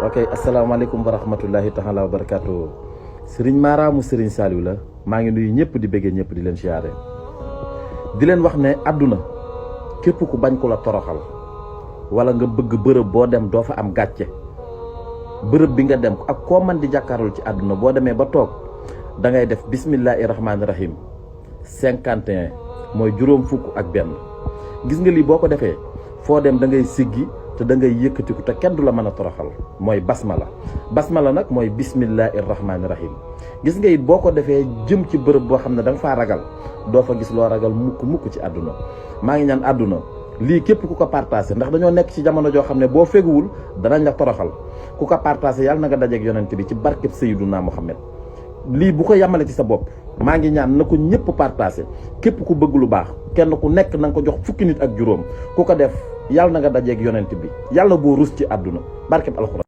ok asalaamaaleykum wa rahmatullahi taala wa barakaatu. Serigne Mara mu Serigne Saliou la maa ngi nuyu ñëpp di bëggee ñëpp di leen siyaare di leen wax ne àdduna képp ku bañ ko la toroxal wala nga bëgg bërëb boo dem doo fa am gàcce bërëb bi nga dem ak koo man di jàkkaarloo ci àdduna boo demee ba toog da ngay def bismillahi rahmaani rahim 51 mooy juróom fukk ak benn. gis nga lii boo ko defee foo dem da ngay siggi te da ngay yëkkatiku te kenn du la mën a toroxal mooy basmala nag mooy bismillahi rahmaani rahim. gis nga it boo ko defee jëm ci bërëb boo xam ne da nga faa ragal doo fa gis loo ragal mukk ci àdduna. maa ngi ñaan àdduna lii képp ku ko partagé ndax dañoo nekk ci jamono joo xam ne boo feguwul danañ la toroxal ku ko partagé yàlla na nga dajeeg yonent bi ci barkeb Sayyiduna Muhammad. lii bu ko yamale ci sa bopp maa ngi ñaan na ko ñëpp partagé képp ku bëgg lu baax kenn ku nekk na nga ko jox fukki nit ak juróom ku ko def yàlla na nga dajeeg yonent bi yàlla boo rus ci àdduna barkeb alxuraan.